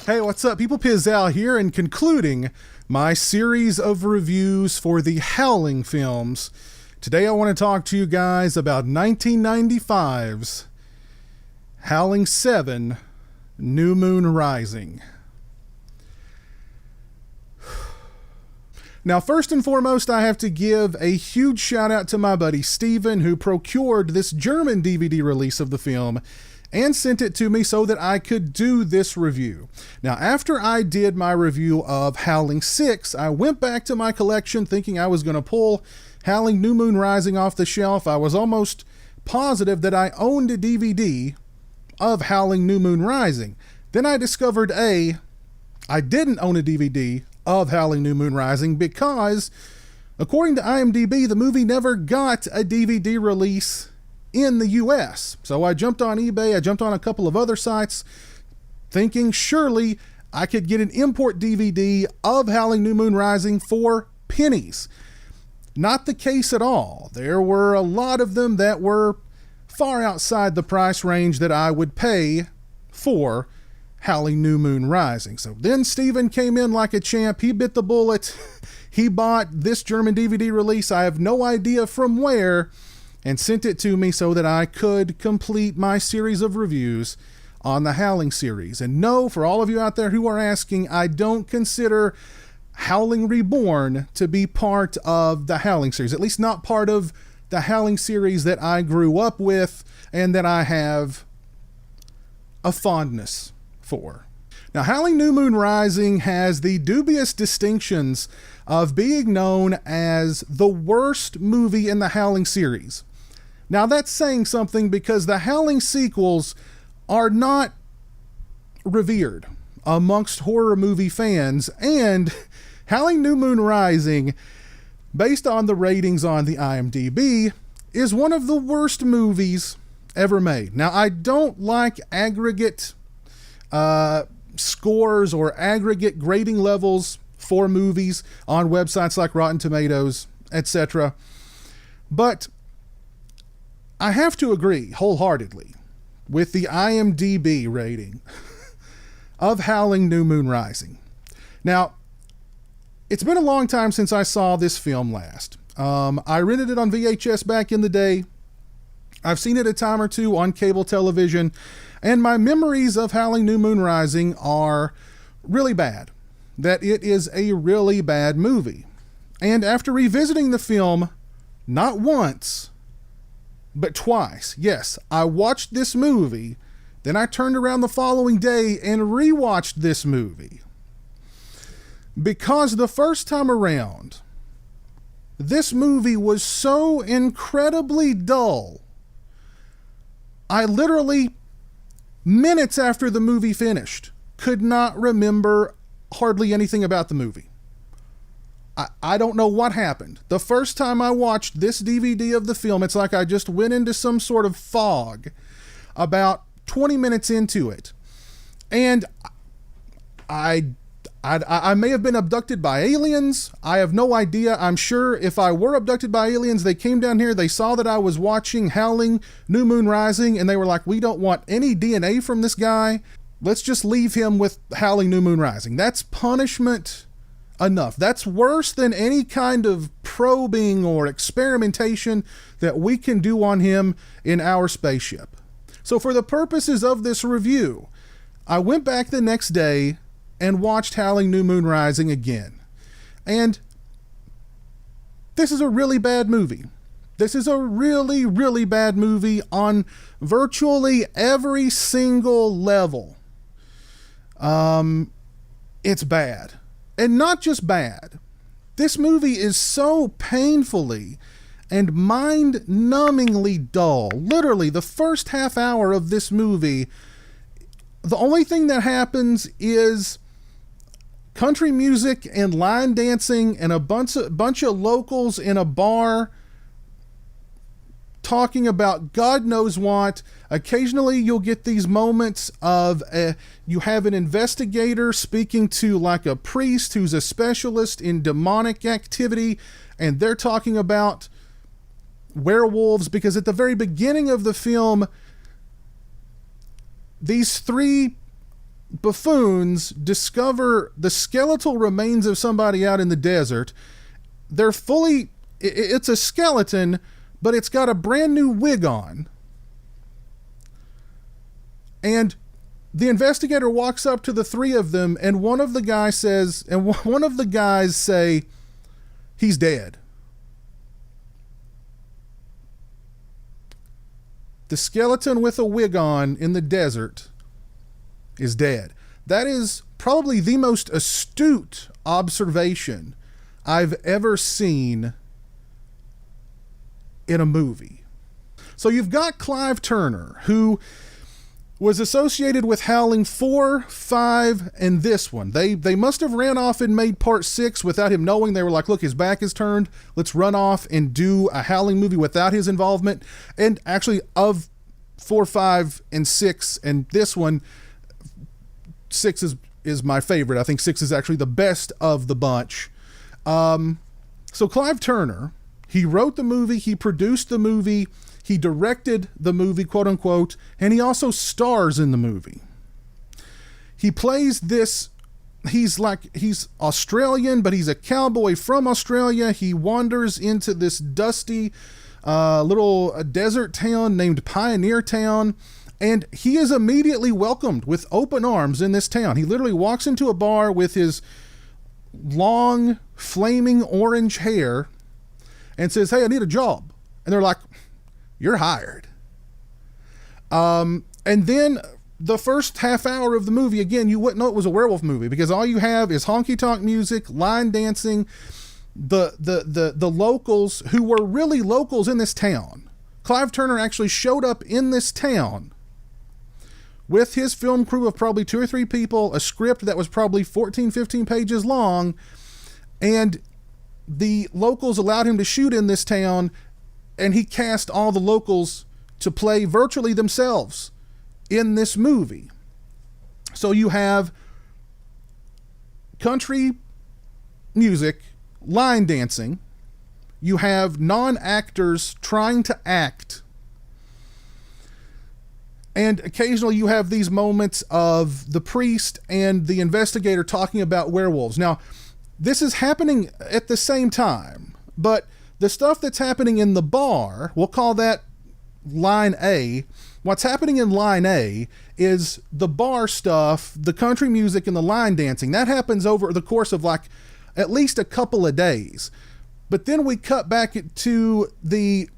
Hey, what's up, people? Pizzal here, and concluding my series of reviews for the Howling films. Today I want to talk to you guys about 1995's Howling 7, New Moon Rising. Now, first and foremost, I have to give a huge shout out to my buddy Steven, who procured this German DVD release of the film and sent it to me so that I could do this review. Now, after I did my review of Howling 6, I went back to my collection thinking I was going to pull Howling New Moon Rising off the shelf. I was almost positive that I owned a DVD of Howling New Moon Rising. Then I discovered I didn't own a DVD of Howling New Moon Rising because, according to IMDB, the movie never got a DVD release in the US. So I jumped on eBay, I jumped on a couple of other sites, thinking surely I could get an import DVD of Howling New Moon Rising for pennies. Not the case at all. There were a lot of them that were far outside the price range that I would pay for Howling New Moon Rising. So then Steven came in like a champ. He bit the bullet. He bought this German DVD release, I have no idea from where, and sent it to me so that I could complete my series of reviews on the Howling series. And no, for all of you out there who are asking, I don't consider Howling Reborn to be part of the Howling series, at least not part of the Howling series that I grew up with and that I have a fondness for. Now, Howling New Moon Rising has the dubious distinctions of being known as the worst movie in the Howling series. Now, that's saying something because the Howling sequels are not revered amongst horror movie fans, and Howling New Moon Rising, based on the ratings on the IMDb, is one of the worst movies ever made. Now, I don't like aggregate scores or aggregate grading levels for movies on websites like Rotten Tomatoes, etc. But I have to agree wholeheartedly with the IMDb rating of Howling New Moon Rising. Now, it's been a long time since I saw this film last. I rented it on VHS back in the day. I've seen it a time or two on cable television, and my memories of Howling New Moon Rising are really bad. That it is a really bad movie. And after revisiting the film, not once, but twice, yes, I watched this movie, then I turned around the following day and rewatched this movie. Because the first time around, this movie was so incredibly dull, I literally, minutes after the movie finished, could not remember hardly anything about the movie. I don't know what happened. The first time I watched this DVD of the film, it's like I just went into some sort of fog about 20 minutes into it. And I may have been abducted by aliens. I have no idea. I'm sure if I were abducted by aliens, they came down here, they saw that I was watching Howling New Moon Rising, and they were like, we don't want any DNA from this guy. Let's just leave him with Howling New Moon Rising. That's punishment enough. That's worse than any kind of probing or experimentation that we can do on him in our spaceship. So for the purposes of this review, I went back the next day and watched Howling New Moon Rising again. And this is a really bad movie. This is a really, really bad movie on virtually every single level. It's bad. And not just bad. This movie is so painfully and mind-numbingly dull. Literally, the first half hour of this movie, the only thing that happens is country music and line dancing and a bunch of locals in a bar talking about God knows what. Occasionally you'll get these moments of you have an investigator speaking to like a priest who's a specialist in demonic activity, and they're talking about werewolves, because at the very beginning of the film, these three buffoons discover the skeletal remains of somebody out in the desert. They're it's a skeleton, but it's got a brand new wig on. And the investigator walks up to the three of them, and one of the guys say, he's dead. The skeleton with a wig on in the desert is dead. That is probably the most astute observation I've ever seen in a movie. So you've got Clive Turner, who was associated with Howling 4, 5, and this one. They must have ran off and made part 6 without him knowing. They were like, look, his back is turned. Let's run off and do a Howling movie without his involvement. And actually, of 4, 5, and 6, and this one, 6 is my favorite. I think 6 is actually the best of the bunch. So Clive Turner, he wrote the movie, he produced the movie, he directed the movie, quote unquote, and he also stars in the movie. He plays this, he's Australian, but he's a cowboy from Australia. He wanders into this dusty little desert town named Pioneer Town, and he is immediately welcomed with open arms in this town. He literally walks into a bar with his long, flaming orange hair and says, hey, I need a job. And they're like, you're hired. And then the first half hour of the movie, again, you wouldn't know it was a werewolf movie because all you have is honky-tonk music, line dancing, the locals who were really locals in this town. Clive Turner actually showed up in this town with his film crew of probably 2 or 3 people, a script that was probably 14, 15 pages long, and the locals allowed him to shoot in this town, and he cast all the locals to play virtually themselves in this movie. So you have country music, line dancing, you have non-actors trying to act, and occasionally you have these moments of the priest and the investigator talking about werewolves. Now, this is happening at the same time, but the stuff that's happening in the bar, we'll call that line A. What's happening in line A is the bar stuff, the country music, and the line dancing. That happens over the course of like at least a couple of days. But then we cut back to the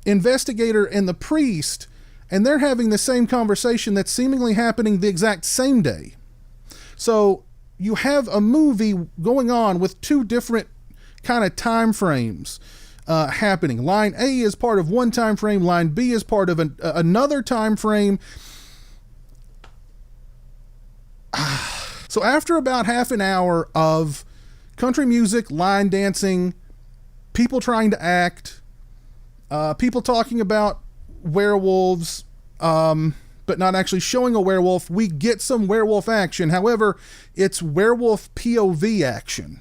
investigator and the priest, and they're having the same conversation that's seemingly happening the exact same day. So you have a movie going on with 2 different kind of time frames happening. Line A is part of one time frame, line B is part of another time frame. So after about half an hour of country music, line dancing, people trying to act, people talking about werewolves, but not actually showing a werewolf, we get some werewolf action. However, it's werewolf POV action.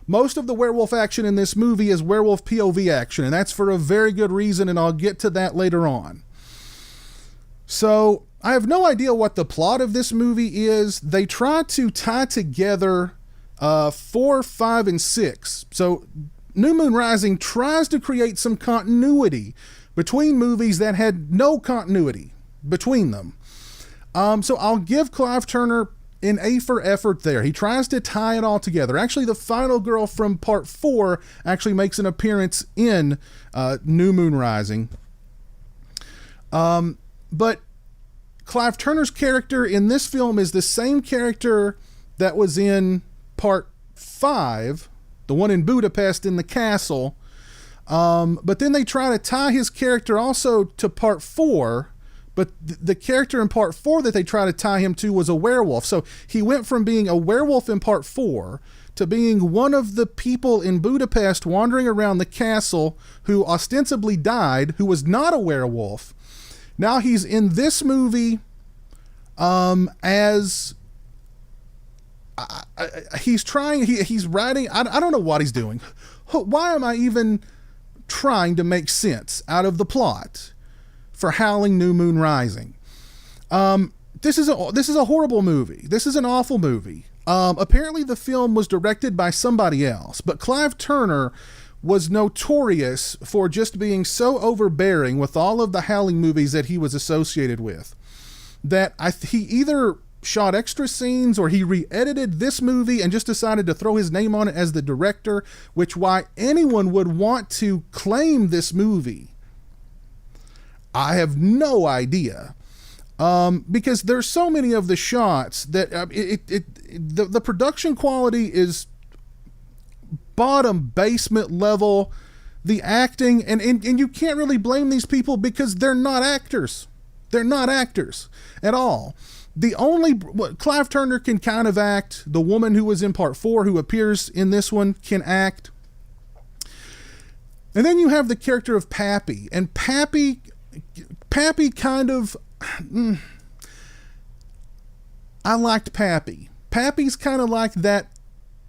Most of the werewolf action in this movie is werewolf POV action, and that's for a very good reason, and I'll get to that later on. So, I have no idea what the plot of this movie is. They try to tie together 4, 5, and 6. So, New Moon Rising tries to create some continuity between movies that had no continuity between them. So, I'll give Clive Turner an A for effort there. He tries to tie it all together. Actually, the final girl from part 4 actually makes an appearance in New Moon Rising. But Clive Turner's character in this film is the same character that was in part 5, the one in Budapest in the castle. But then they try to tie his character also to part 4, but the character in part 4 that they try to tie him to was a werewolf. So he went from being a werewolf in part 4 to being one of the people in Budapest wandering around the castle who ostensibly died, who was not a werewolf. Now he's in this movie as he's writing. I don't know what he's doing. Why am I even trying to make sense out of the plot for Howling New Moon Rising? To this is a horrible movie. This is an awful movie. Apparently the film was directed by somebody else, but Clive Turner was notorious for just being so overbearing with all of the Howling movies that he was associated with, that he either shot extra scenes or he re-edited this movie and just decided to throw his name on it as the director, which why anyone would want to claim this movie, I have no idea. Because there's so many of the shots that the production quality is bottom basement level. The acting, and you can't really blame these people because they're not actors. They're not actors at all. Clive Turner can kind of act. The woman who was in part 4 who appears in this one can act. And then you have the character of Pappy, and Pappy kind of, I liked Pappy. Pappy's kind of like that,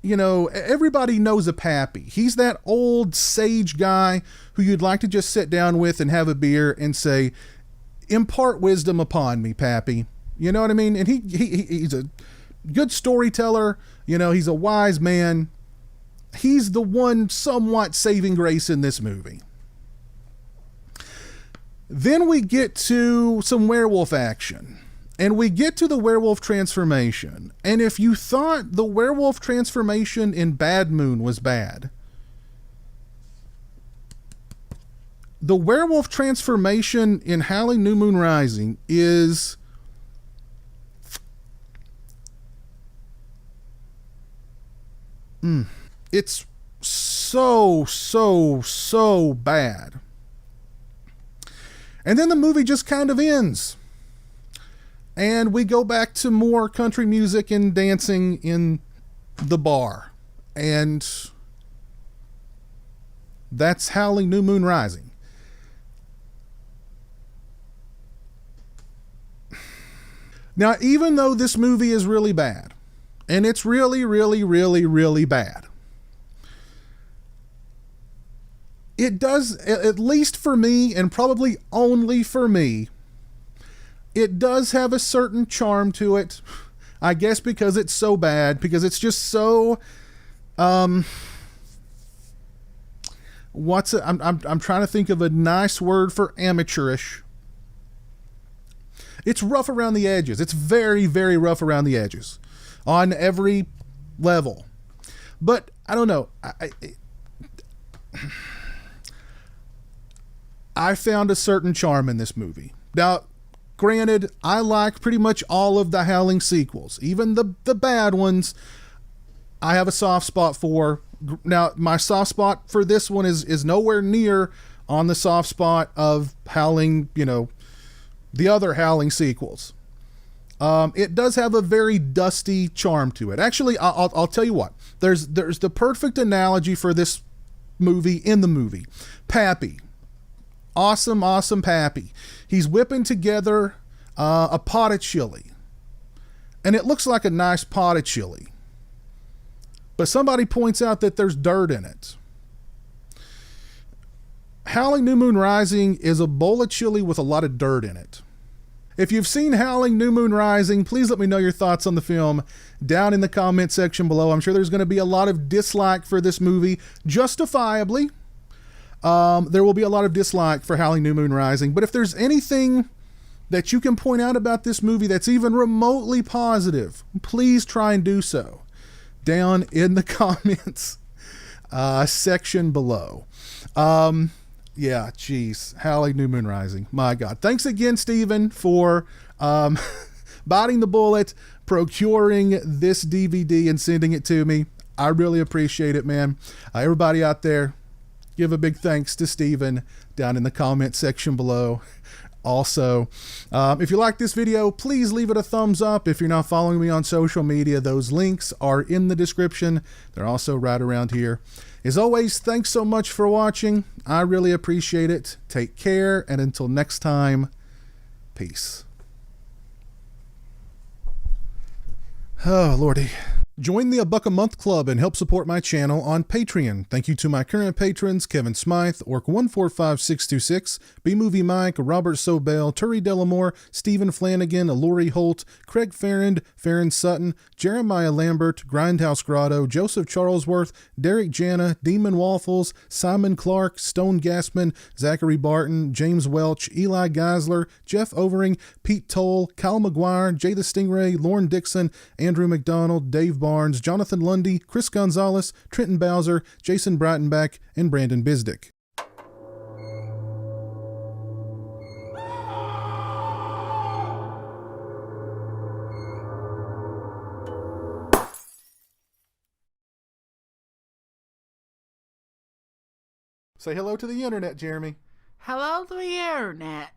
everybody knows a Pappy. He's that old sage guy who you'd like to just sit down with and have a beer and say, impart wisdom upon me, Pappy. You know what I mean? And he's a good storyteller. He's a wise man. He's the one somewhat saving grace in this movie. Then we get to some werewolf action, and we get to the werewolf transformation. And if you thought the werewolf transformation in Bad Moon was bad, the werewolf transformation in Howling New Moon Rising is it's so bad. And then the movie just kind of ends. And we go back to more country music and dancing in the bar. And that's Howling New Moon Rising. Now, even though this movie is really bad, and it's really, really, really, really bad, it does, at least for me, and probably only for me, it does have a certain charm to it. I guess because it's so bad, because it's just so, I'm trying to think of a nice word for amateurish. It's rough around the edges. It's very, very rough around the edges on every level. But I don't know. I found a certain charm in this movie. Now, granted, I like pretty much all of the Howling sequels, even the bad ones. I have a soft spot for. Now, my soft spot for this one is nowhere near on the soft spot of Howling, the other Howling sequels. It does have a very dusty charm to it. Actually, I'll tell you what. There's the perfect analogy for this movie in the movie. Pappy. Awesome Pappy. He's whipping together a pot of chili. And it looks like a nice pot of chili. But somebody points out that there's dirt in it. Howling New Moon Rising is a bowl of chili with a lot of dirt in it. If you've seen Howling New Moon Rising, please let me know your thoughts on the film down in the comment section below. I'm sure there's going to be a lot of dislike for this movie, justifiably. There will be a lot of dislike for Howling New Moon Rising, but if there's anything that you can point out about this movie that's even remotely positive, please try and do so down in the comments section below. Yeah, geez, Howling New Moon Rising. My God. Thanks again, Steven, for biting the bullet, procuring this DVD and sending it to me. I really appreciate it, man. Everybody out there, give a big thanks to Steven down in the comment section below. Also, if you like this video, please leave it a thumbs up. If you're not following me on social media, those links are in the description. They're also right around here. As always, thanks so much for watching. I really appreciate it. Take care, and until next time, peace. Oh, Lordy. Join the A Buck a Month Club and help support my channel on Patreon. Thank you to my current patrons, Kevin Smythe, Orc145626, B-Movie Mike, Robert Sobel, Turi Delamore, Stephen Flanagan, Lori Holt, Craig Farrand, Farron Sutton, Jeremiah Lambert, Grindhouse Grotto, Joseph Charlesworth, Derek Jana, Demon Waffles, Simon Clark, Stone Gassman, Zachary Barton, James Welch, Eli Geisler, Jeff Overing, Pete Toll, Kyle McGuire, Jay the Stingray, Lauren Dixon, Andrew McDonald, Dave Barnes, Jonathan Lundy, Chris Gonzalez, Trenton Bowser, Jason Breitenbach, and Brandon Bisdick. Say hello to the internet, Jeremy. Hello to the internet.